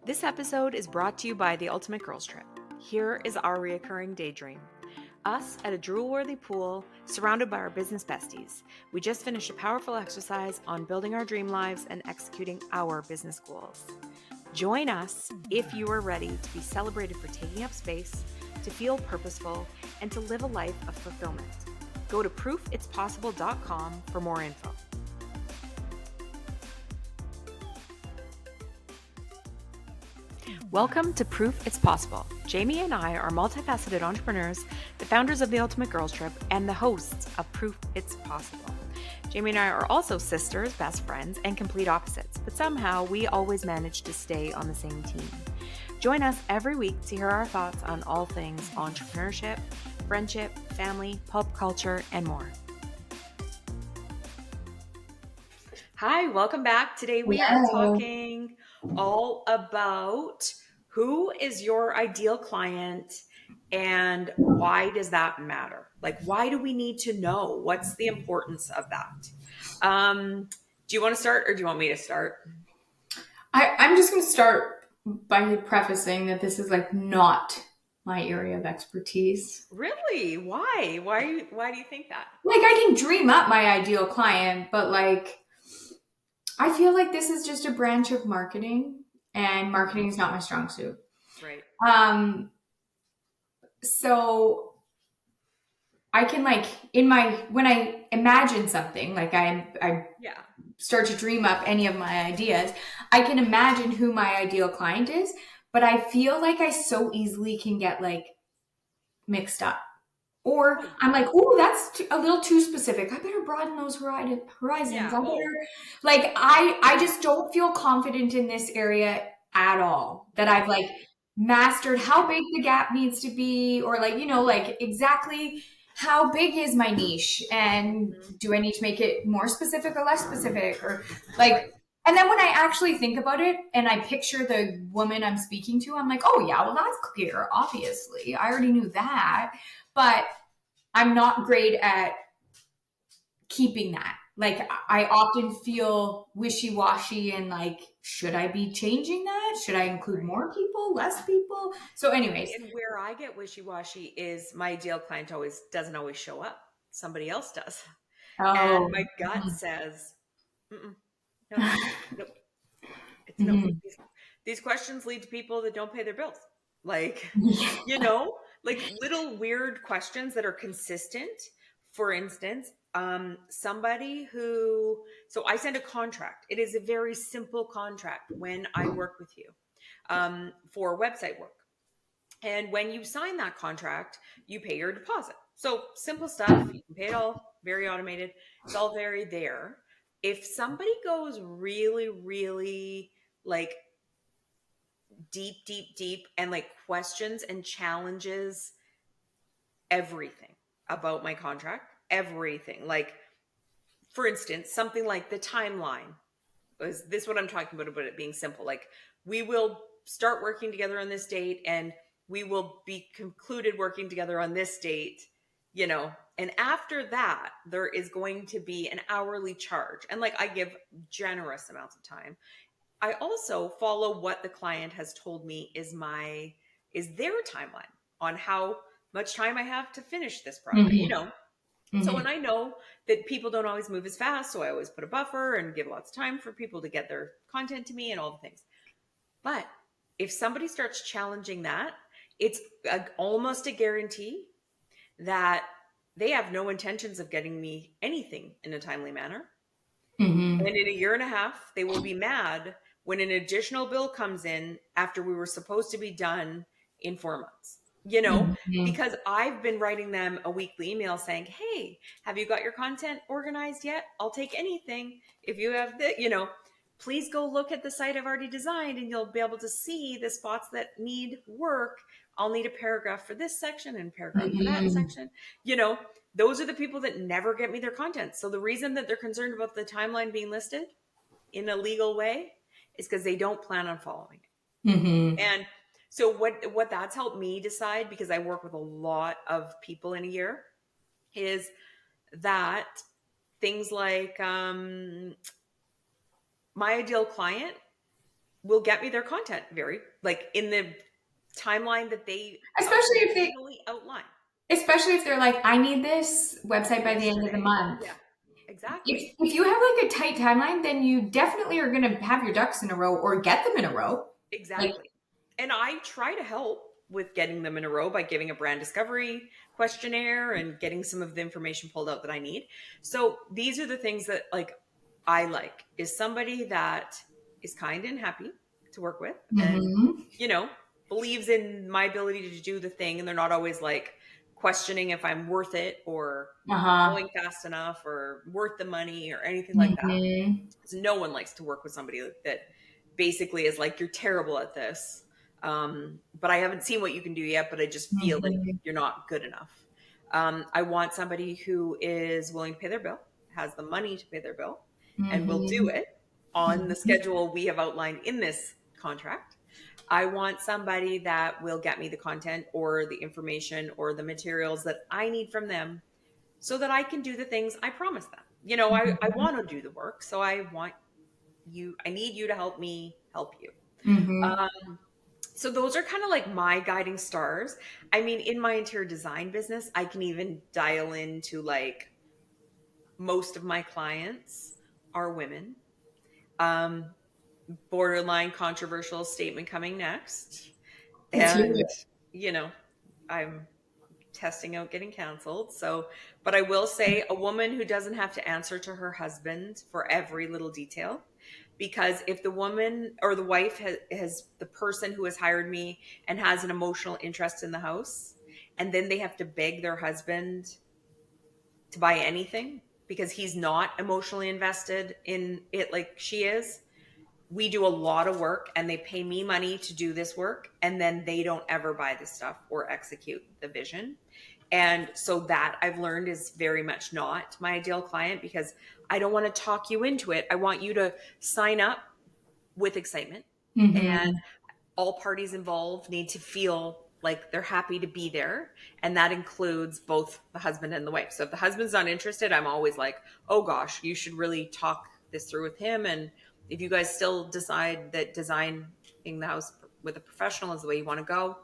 This episode is brought to you by the Ultimate Girls Trip. Here is our reoccurring daydream. Us at a drool-worthy pool, surrounded by our business besties. We just finished a powerful exercise on building our dream lives and executing our business goals. Join us if you are ready to be celebrated for taking up space, to feel purposeful, and to live a life of fulfillment. Go to proofitspossible.com for more info. Welcome to Proof It's Possible. Jamie and I are multifaceted entrepreneurs, the founders of the Ultimate Girls Trip, and the hosts of Proof It's Possible. Jamie and I are also sisters, best friends, and complete opposites, but somehow we always manage to stay on the same team. Join us every week to hear our thoughts on all things entrepreneurship, friendship, family, pop culture, and more. Hi, welcome back. Today we are talking all about who is your ideal client and why does that matter? Like, why do we need to know? What's the importance of that? Do you want to start or do you want me to start? I'm just going to start by prefacing that this is not my area of expertise. Really? Why? Why do you think that? I can dream up my ideal client, but I feel like this is just a branch of marketing, and marketing is not my strong suit. Right. So I can when I imagine something, I start to dream up any of my ideas, I can imagine who my ideal client is, but I feel like I so easily can get mixed up. Or I'm like, oh, that's a little too specific. I better broaden those horizons. Yeah. I just don't feel confident in this area at all. That I've mastered how big the gap needs to be, or exactly how big is my niche, and do I need to make it more specific or less specific, or and then when I actually think about it and I picture the woman I'm speaking to, I'm like, oh yeah, well that's clear. Obviously, I already knew that. But I'm not great at keeping that. I often feel wishy-washy and should I be changing that? Should I include more people, less people? So anyways. And where I get wishy-washy is my ideal client doesn't always show up. Somebody else does. Oh. And my gut says, no. It's no. These questions lead to people that don't pay their bills. Little weird questions that are consistent. For instance, somebody so I send a contract. It is a very simple contract when I work with you for website work. And when you sign that contract, you pay your deposit. So simple stuff. You can pay it all, very automated. It's all very there. If somebody goes really, really deep and questions and challenges everything about my contract, everything. For instance, something like the timeline. Is this what I'm talking about it being simple? We will start working together on this date and we will be concluded working together on this date, and after that, there is going to be an hourly charge. And I give generous amounts of time. I also follow what the client has told me is their timeline on how much time I have to finish this project, So, and I know that people don't always move as fast, so I always put a buffer and give lots of time for people to get their content to me and all the things. But if somebody starts challenging that, it's almost a guarantee that they have no intentions of getting me anything in a timely manner. And in a year and a half, they will be mad when an additional bill comes in after we were supposed to be done in 4 months, because I've been writing them a weekly email saying, hey, have you got your content organized yet? I'll take anything. If you have please go look at the site I've already designed and you'll be able to see the spots that need work. I'll need a paragraph for this section and paragraph for that section. Those are the people that never get me their content. So the reason that they're concerned about the timeline being listed in a legal way is because they don't plan on following it. And so what that's helped me decide, because I work with a lot of people in a year, is that things like my ideal client will get me their content very like in the timeline that they Especially if they, originally outlined especially if they're like, I need this website by the end of the yesterday. month. Yeah, exactly. If you have like a tight timeline, then you definitely are going to have your ducks in a row or get them in a row. Like, Exactly. And I try to help with getting them in a row by giving a brand discovery questionnaire and getting some of the information pulled out that I need. So these are the things that I like is somebody that is kind and happy to work with and mm-hmm, you know believes in my ability to do the thing and they're not always like questioning if I'm worth it or uh-huh, going fast enough or worth the money or anything like that. mm-hmm, 'Cause no one likes to work with somebody that basically is like, you're terrible at this. But I haven't seen what you can do yet, but I just feel like mm-hmm, you're not good enough. I want somebody who is willing to pay their bill, has the money to pay their bill, and will do mm-hmm, it on the mm-hmm, schedule we have outlined in this contract. I want somebody that will get me the content or the information or the materials that I need from them so that I can do the things I promised them. I want to do the work, so I need you to help me help you. mm-hmm. So those are kind of like my guiding stars. I mean, in my interior design business, I can even dial into like most of my clients are women. Um, Borderline controversial statement coming next. Let's hear And, it. you know, I'm testing out getting canceled. So, but I will say a woman who doesn't have to answer to her husband for every little detail. Because if the woman or the wife has the person who has hired me and has an emotional interest in the house, and then they have to beg their husband to buy anything because he's not emotionally invested in it like she is, we do a lot of work and they pay me money to do this work and then they don't ever buy the stuff or execute the vision. And so that I've learned is very much not my ideal client because I don't want to talk you into it. I want you to sign up with excitement and Mm-hmm, all parties involved need to feel like they're happy to be there, and that includes both the husband and the wife. So if the husband's not interested, I'm always like, oh gosh, you should really talk this through with him. And if you guys still decide that designing the house with a professional is the way you want to go,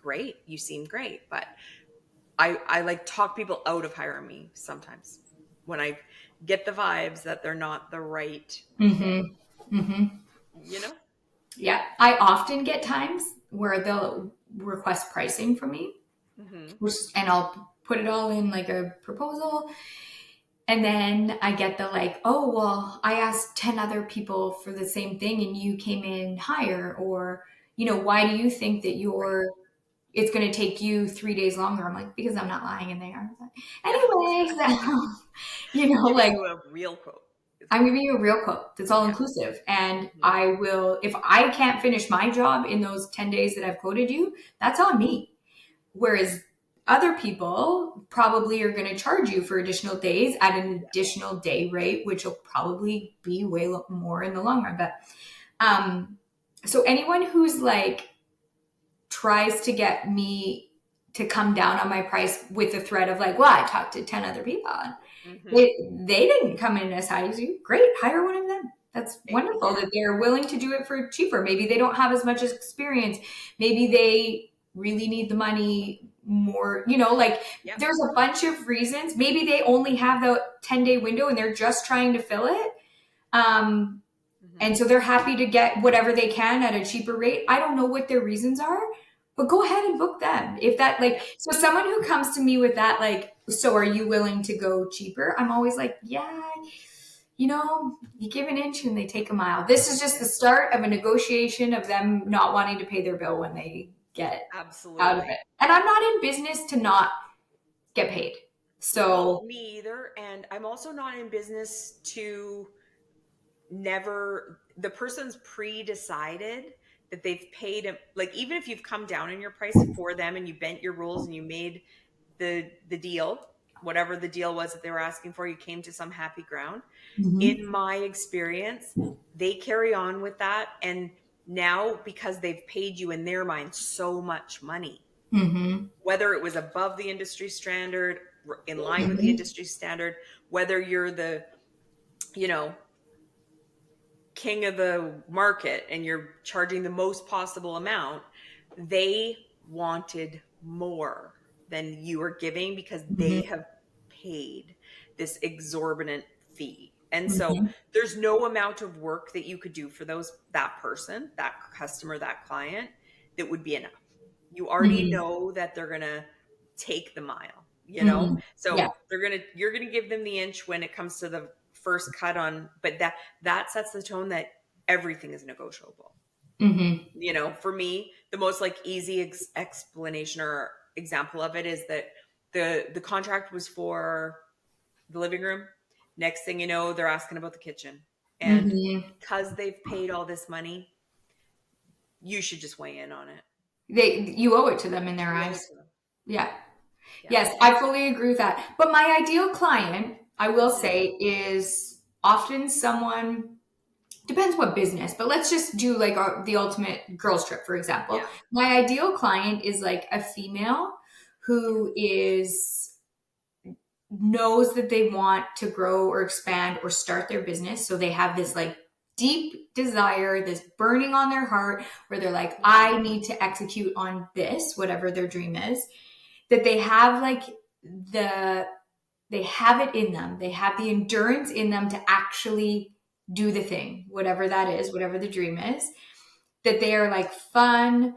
great, you seem great. But I like talk people out of hiring me sometimes when I get the vibes that they're not the right fit, mm-hmm, mm-hmm. you know. Yeah, I often get times where they'll request pricing from me, Hmm. and I'll put it all in like a proposal. And then I get the like, oh, well, I asked 10 other people for the same thing and you came in higher. Or, why do you think that Right. it's going to take you 3 days longer? I'm like, because I'm not lying in there. Yeah. Anyway, so, Giving like, you a real quote is I'm what. giving you a real quote that's all Yeah. inclusive. And Mhm. I will, if I can't finish my job in those 10 days that I've quoted you, that's on me. Whereas other people probably are going to charge you for additional days at an Yeah. additional day rate, which will probably be way more in the long run. But um, so anyone who's like tries to get me to come down on my price with the threat of like, well, I talked to 10 other people and Mhm. they didn't come in as high as you. Great, hire one of them. That's wonderful Yeah. that they're willing to do it for cheaper. Maybe they don't have as much experience. Maybe they really need the money more, like Yeah. there's a bunch of reasons. Maybe they only have the 10-day window and they're just trying to fill it. Um, Mhm. and so they're happy to get whatever they can at a cheaper rate. I don't know what their reasons are, but go ahead and book them. If that like Yeah. so someone who comes to me with that like, so are you willing to go cheaper? I'm always like, yeah, you give an inch and they take a mile. This is just the start of a negotiation of them not wanting to pay their bill when they get out of Absolutely. it. And I'm not in business to not get paid. Well, So, me either. And I'm also not in business to never, the person's pre-decided that they've paid him. Like, even if you've come down in your price for them and you bent your rules and you made the deal, whatever the deal was that they were asking for, you came to some happy ground. In mhm, my experience, they carry on with that. And now, because they've paid you in their mind so much money, mhm, whether it was above the industry standard, in line with the mhm, industry standard, whether you're the, you know, king of the market and you're charging the most possible amount, they wanted more than you are giving because they Mhm. have paid this exorbitant fee. And so Mhm. there's no amount of work that you could do for that person, that customer, that client that would be enough. You already Mhm. know that they're going to take the mile, Mhm. So Yeah. you're going to give them the inch when it comes to the first cut on, but that sets the tone that everything is negotiable. Mhm. For me, the most like easy explanation or example of it is that the contract was for the living room. Next thing you know, they're asking about the kitchen. And Mhm. because they've paid all this money, you should just weigh in on it. You owe it to them in their You owe it eyes. to them. Yeah. Yeah. Yes, I fully agree with that. But my ideal client, I will Mhm. say, is often someone, depends what business, but let's just do like the ultimate girls trip, for example. Yeah. My ideal client is like a female who is knows that they want to grow or expand or start their business. So they have this like deep desire, this burning on their heart where they're like, I need to execute on this, whatever their dream is, that they have like the they have it in them. They have the endurance in them to actually do the thing, whatever that is, whatever the dream is, that they are like fun,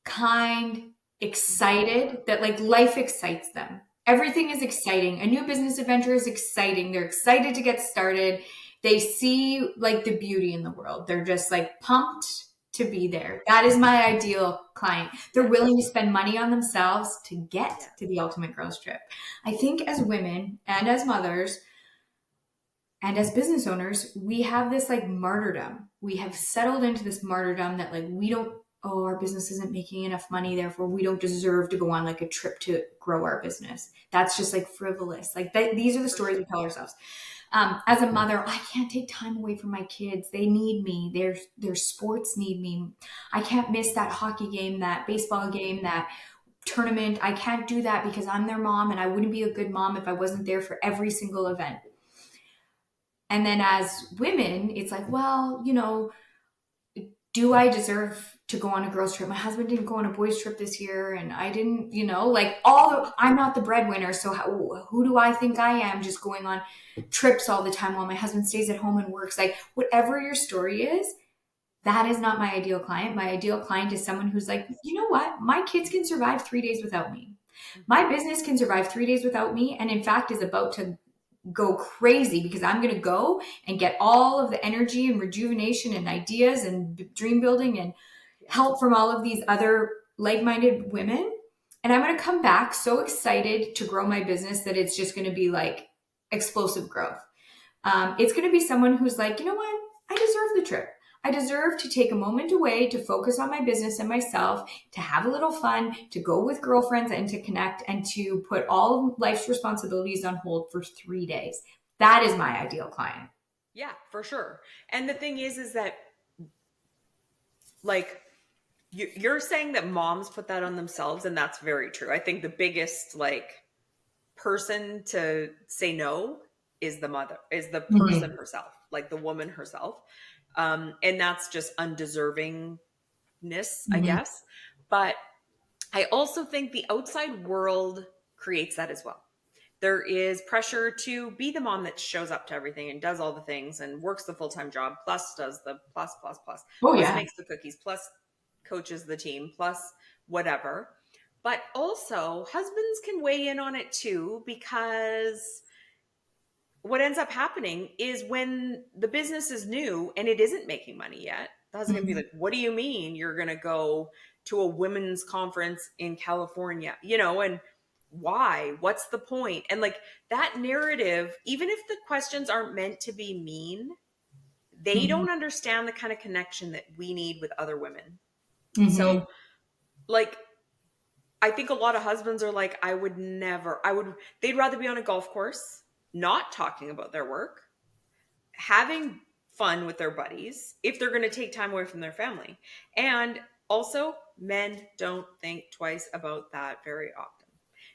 kind, Mhm. excited, that like life excites them. Everything is exciting. A new business adventure is exciting. They're excited to get started. They see like the beauty in the world. They're just like pumped to be there. That is my ideal client. They're willing Yes. to spend money on themselves to get Yes. to the ultimate girls trip. I think as women and as mothers, and as business owners, we have this like martyrdom. We have settled into this martyrdom that like we don't, oh, our business isn't making enough money, therefore we don't deserve to go on like a trip to grow our business. That's just like frivolous. Like these are the For stories sure. we tell ourselves. As a mother, I can't take time away from my kids. They need me. Their sports need me. I can't miss that hockey game, that baseball game, that tournament. I can't do that because I'm their mom and I wouldn't be a good mom if I wasn't there for every single event. And then as women, it's like, well, do I deserve to go on a girls trip? My husband didn't go on a boys trip this year and I didn't, like I'm not the breadwinner. So who do I think I am just going on trips all the time while my husband stays at home and works? Like whatever your story is, that is not my ideal client. My ideal client is someone who's like, you know what? My kids can survive 3 days without me. Mhm. My business can survive 3 days without me. And in fact, is about to go crazy because I'm going to go and get all of the energy and rejuvenation and ideas and dream building and Yeah. help from all of these other like minded women. And I'm going to come back so excited to grow my business that it's just going to be like explosive growth. It's going to be someone who's like, you know what? I deserve the trip. I deserve to take a moment away to focus on my business and myself, to have a little fun, to go with girlfriends and to connect and to put all of life's responsibilities on hold for 3 days. That is my ideal client. Yeah, for sure. And the thing is that like you're saying that moms put that on themselves, and that's very true. I think the biggest like person to say no is the person Mm-hmm. herself, like the woman herself. And that's just undeservingness, I Mm-hmm. guess. But I also think the outside world creates that as well. There is pressure to be the mom that shows up to everything and does all the things and works the full-time job, plus does the Oh, plus yeah. makes the cookies, plus coaches the team, plus whatever. But also, husbands can weigh in on it too, because what ends up happening is when the business is new and it isn't making money yet, the husband can be Mm-hmm. like, what do you mean you're going to go to a women's conference in California? And why? What's the point? And like that narrative, even if the questions aren't meant to be mean, they Mm-hmm. don't understand the kind of connection that we need with other women. So, Mm-hmm. like, I think a lot of husbands are like, they'd rather be on a golf course, not talking about their work, having fun with their buddies if they're going to take time away from their family. And also, men don't think twice about that very often.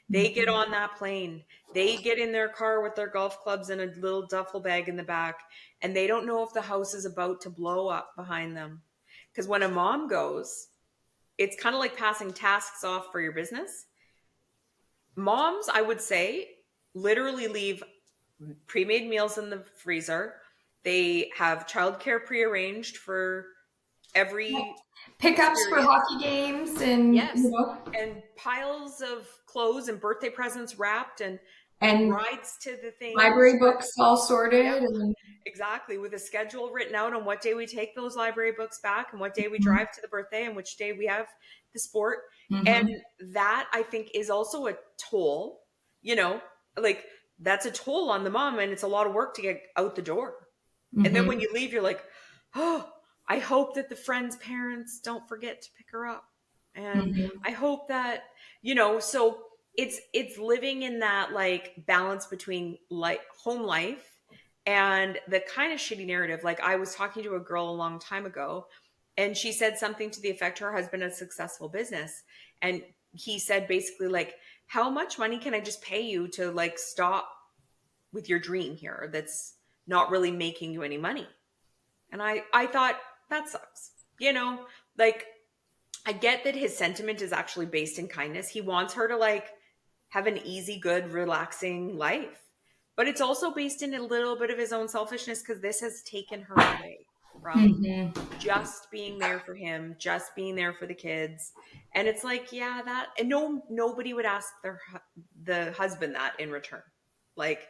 They get Mhm. on that plane. They get in their car with their golf clubs and a little duffel bag in the back, and they don't know if the house is about to blow up behind them. Because when a mom goes, it's kind of like passing tasks off for your business. Moms, I would say, literally leave pre-made meals in the freezer. They have childcare prearranged for every Pickups for period. hockey games and, Yes. And piles of clothes and birthday presents wrapped and and rides to the things. library books all Yep, sorted and exactly. With a schedule written out on what day we take those library books back and what day we Mhm. drive to the birthday and which day we have the sport. And Mhm. that I think is also a toll, you know, like that's a toll on the mom and it's a lot of work to get out the door. And then when Mhm. you leave, you're like, oh, I hope that the friend's parents don't forget to pick her up. And Mhm. I hope that, so it's living in that like balance between like home life and the kind of shitty narrative. Like I was talking to a girl a long time ago and she said something to the effect her husband has a successful business. And he said basically like, how much money can I just pay you to like stop with your dream here that's not really making you any money? And I thought that sucks. You know, like I get that his sentiment is actually based in kindness. He wants her to like have an easy, good, relaxing life. But it's also based in a little bit of his own selfishness because this has taken her away from Mhm. just being there for him, just being there for the kids. And it's like, yeah, that and nobody would ask the husband that in return. Like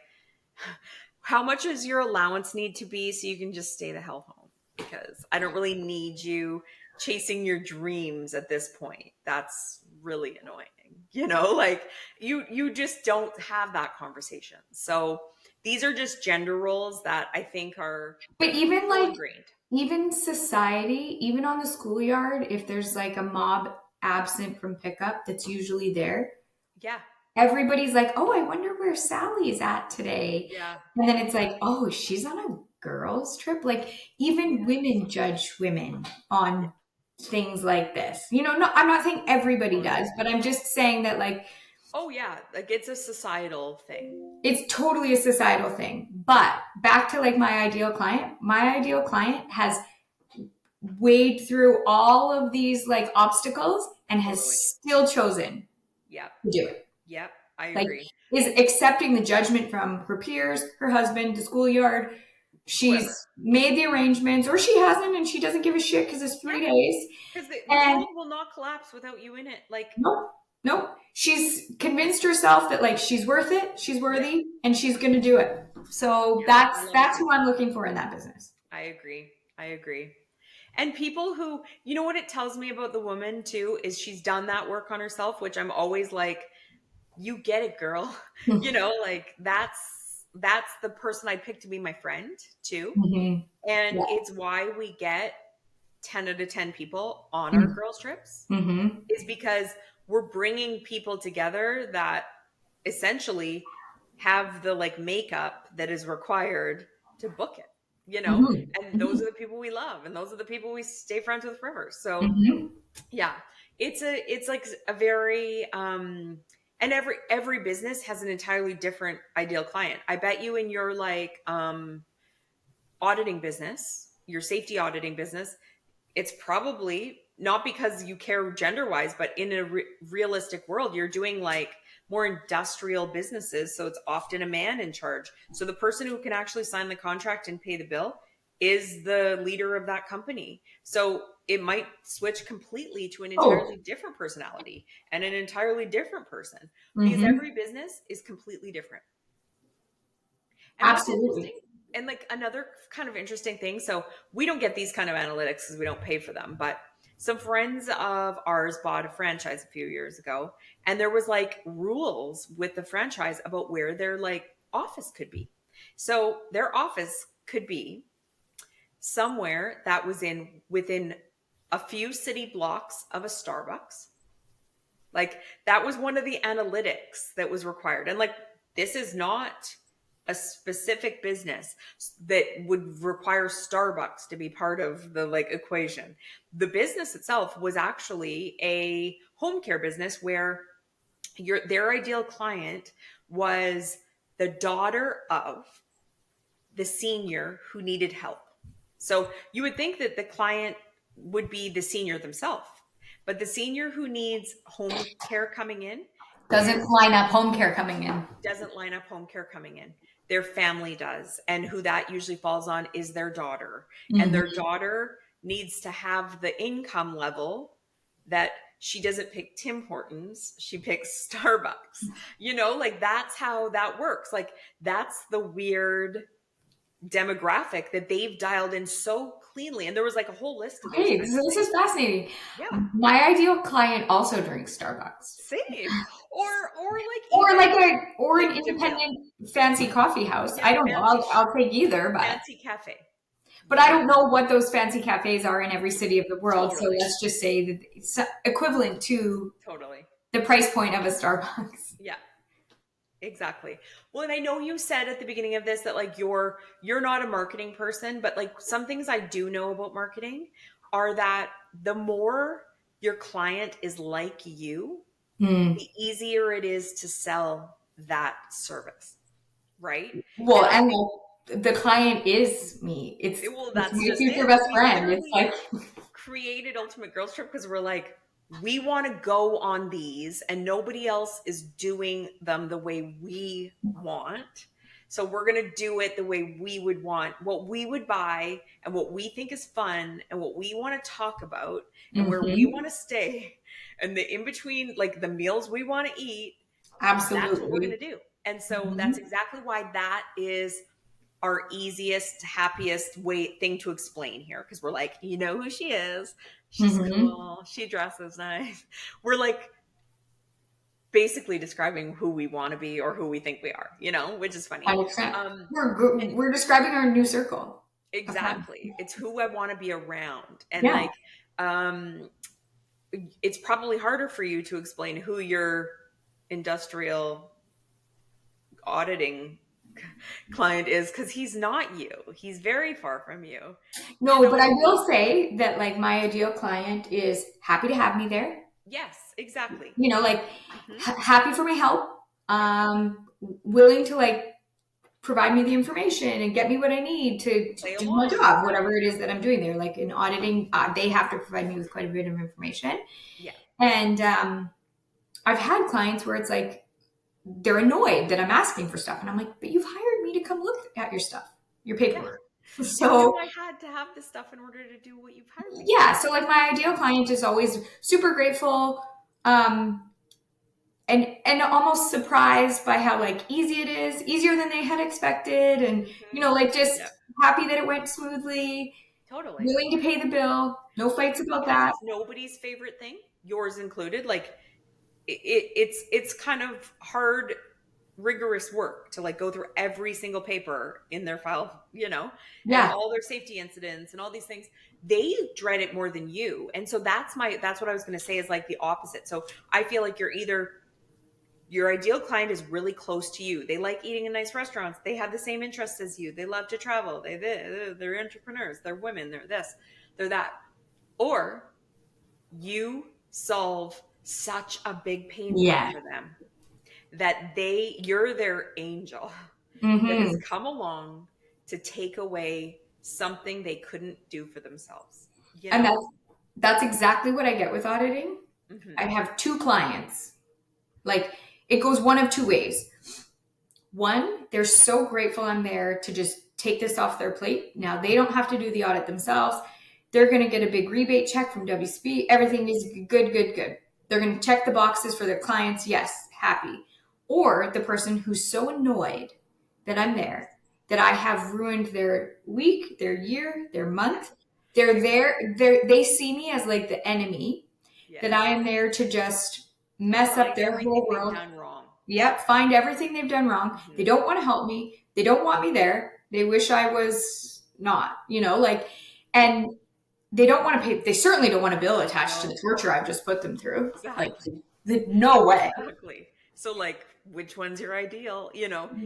how much does your allowance need to be so you can just stay the hell home? Because I don't really need you chasing your dreams at this point. That's really annoying. Like you just don't have that conversation. So these are just gender roles that I think are But even so like ingrained. even society, even on the schoolyard, if there's like a mob absent from pickup that's usually there, Yeah. everybody's like, "Oh, I wonder where Sally's at today." Yeah. And then it's like, "Oh, she's on a girls' trip." Like even Yes. women judge women Yeah. on things like this. No, I'm not saying everybody Totally. does, but I'm just saying that like Oh yeah. Like it's a societal thing. it's totally a societal thing. But back to like my ideal client has wade through all of these like obstacles and has Totally. still chosen Yep. to do it. Yep. I Like, agree. is accepting the judgment from her peers, her husband, the schoolyard. Whoever. She's made the arrangements, or she hasn't, and she doesn't give a shit because it's Yeah. 3 days. Because the And world will not collapse without you in it. Like, nope, nope. She's convinced herself that like she's worth it, she's yeah, worthy, and she's going to do it. So yeah, I that's love that's that. who I'm looking for in that business. I agree. I agree. And people who, what it tells me about the woman too is she's done that work on herself, which I'm always like, you get it, girl. Like that's the person I pick to be my friend too. Mm-hmm. And Yeah. it's why we get 10 out of 10 people on our Mm-hmm. girls trips Mm-hmm. is because we're bringing people together that essentially have the like makeup that is required to book it, and those Mm-hmm. are the people we love and those are the people we stay friends with forever. So Mm-hmm. yeah, it's like a very and every business has an entirely different ideal client. I bet you in your like auditing business, your safety auditing business, it's probably not because you care gender wise, but in a realistic world, you're doing like more industrial businesses. So it's often a man in charge. So the person who can actually sign the contract and pay the bill is the leader of that company. So it might switch completely to an Oh. entirely different personality and an entirely different person because Mm-hmm. every business is completely different. And what's Absolutely. interesting, and like another kind of interesting thing, so we don't get these kind of analytics because we don't pay for them, but some friends of ours bought a franchise a few years ago, and there was like rules with the franchise about where their like office could be. So their office could be somewhere that was in within a few city blocks of a Starbucks. Like that was one of the analytics that was required. And like this is not a specific business that would require Starbucks to be part of the like equation. The business itself was actually a home care business where their ideal client was the daughter of the senior who needed help. So you would think that the client would be the senior themselves, but the senior who needs home care coming in Doesn't is line up home care coming in. doesn't line up home care coming in. Their family does. And who that usually falls on is their daughter. And their Mm-hmm. daughter needs to have the income level that she doesn't pick Tim Hortons, she picks Starbucks. Like that's how that works. Like that's the weird demographic that they've dialed in so cleanly. And there was like a whole list of those Okay, kinds so of this things. is fascinating. Yeah. My ideal client also drinks Starbucks. Same. Or like Or even like an like DeVille. independent fancy coffee house. Yeah, I don't know. I'll take either, fancy cafe. but I don't know what those fancy cafes are in every city of the world. So Totally. let's just say that it's equivalent to Totally. the price point of a Starbucks. Yeah, exactly. Well, and I know you said at the beginning of this that like you're not a marketing person, but like some things I do know about marketing are that the more your client is like you, Hmm. the easier it is to sell that service, right? And Well, I and think the client is me. well, It's that's my just future it. best We friend. It's literally like, created Ultimate Girls Trip because we're like, we want to go on these and nobody else is doing them the way we want. So we're going to do it the way we would want, what we would buy and what we think is fun and what we want to talk about and where we want mhm, to stay and the in between, like the meals we want to eat. That's what we're going to absolutely. do. And so that's Mhm, exactly why that is our easiest, happiest way thing to explain here because we're like, you know who she is. She's mhm. cool. She dresses nice. We're like basically describing who we want to be or who we think we are, which is funny. 100%. Um, and We're describing our new circle of friends. exactly, it's who I want to be around, and Yeah. like, um, it's probably harder for you to explain who your industrial auditing client is because he's not you. He's very far from you. You No, but I know, will say that like my ideal client is happy to have me there. yes, exactly. Like Hmm. happy for my help. Yep. Willing to like provide me the information and get me what I need to Play do my along. job, whatever it is that I'm doing there. Like in auditing, they have to provide me with quite a bit of information. Yeah. And I've had clients where it's like they're annoyed that I'm asking for stuff, and I'm like, but you've hired me to come look at your stuff, your Yeah. paperwork. You knew So I had to have this stuff in order to do what you've hired me for. yeah, so like my ideal client is always super grateful. Um, and almost surprised by how like easy it is, easier than they had expected, and Hmm. like just Yeah. happy that it went smoothly, Totally. willing to pay the bill, no Well, fights about because that. it's nobody's favorite thing, yours included. Like it's kind of hard, rigorous work to like go through every single paper in their file, and Yeah. all their safety incidents and all these things. They dread it more than you, and so that's what I was going to say is like the opposite. So I feel like you're either your ideal client is really close to you. They like eating in nice restaurants. They have the same interests as you. They love to travel. They're entrepreneurs. They're women. They're this. They're that. Or you solve such a big pain point Yeah. for them that you're their angel that has Hmm. come along to take away something they couldn't do for themselves. You And know? that's exactly what I get with auditing. Hmm. I have two clients. Like it goes one of two ways. One, they're so grateful I'm there to just take this off their plate. Now they don't have to do the audit themselves. They're going to get a big rebate check from WSP. Everything is good, good, good. They're going to check the boxes for their clients. Yes, happy. Or the person who's so annoyed that I'm Yes. there, that I have ruined their week, their year, their Yeah. month. They're there. They see me as like the enemy, that I Yes. am there to just mess up Find their everything whole they've world. done wrong. Yep, find everything they've done wrong. They Hmm. don't want to help me. They don't want me there. They wish I was not, like, and they don't want to pay. They certainly don't want a bill attached to No, the torture I've just put them through. Like, exactly. no way. Exactly. So like which one's your ideal,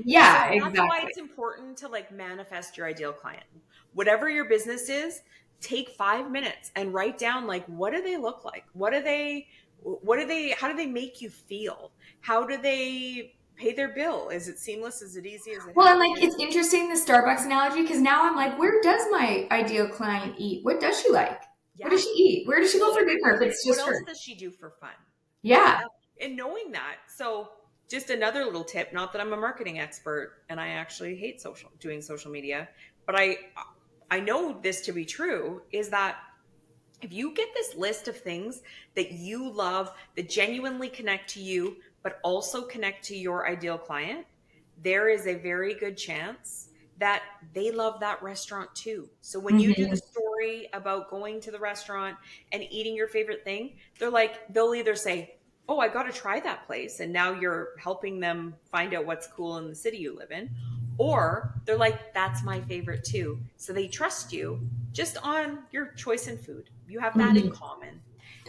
Yeah, So that's why exactly. it's important to like manifest your ideal client. Whatever your business is, take 5 minutes and write down like what do they look like? how do they make you feel? How do they pay their bill? Is it seamless? Is it easy? Is it Well, and happy? like it's interesting the Starbucks analogy because now I'm like, where does my ideal client eat? What does she like? What Yeah. does she eat? Where does she go Well, for dinner if it's what just else her? does she do for fun? Yeah. Yeah. And knowing that. So just another little tip, not that I'm a marketing expert and I actually hate doing social media, but I know this to be true, is that if you get this list of things that you love, that genuinely connect to you, but also connect to your ideal client, there is a very good chance that they love that restaurant too. So when you do the Hmm. story about going to the restaurant and eating your favorite thing, they'll either say, "Oh, I got to try that place." And now you're helping them find out what's cool in the city you live in. Or they're like, "That's my favorite too." So they trust you just on your choice in food. You have that in Hmm. common.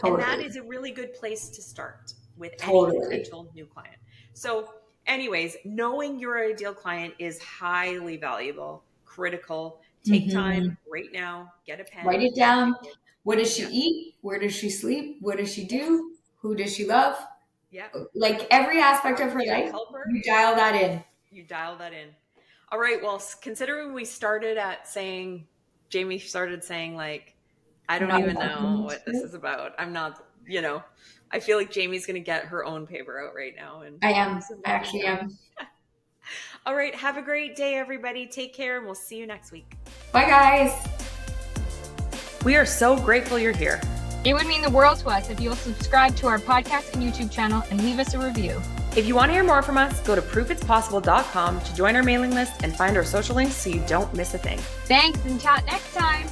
And that Totally. is a really good place to start with any Totally. potential new client. So, anyways, knowing your ideal client is highly valuable, critical. Take time Hmm. right now, get a Write pen, it get a down. paper. What does she Yeah. eat? Where does she sleep? What does she Yes. do? Who does she love? Yeah. Like every aspect How of can her you life, help her? you dial that in. You dial that in. All right. Well, considering we started at saying, Jamie started saying, like, I I'm don't not even a know marketing what this expert. is about. I'm not, I feel like Jamie's going to get her own paper out right now and I do am. some I writing actually down. am. All right. Have a great day, everybody. Take care, and we'll see you next week. Bye, guys. We are so grateful you're here. It would mean the world to us if you'll subscribe to our podcast and YouTube channel and leave us a review. If you want to hear more from us, go to proofitspossible.com to join our mailing list and find our social links so you don't miss a thing. Thanks, and chat next time.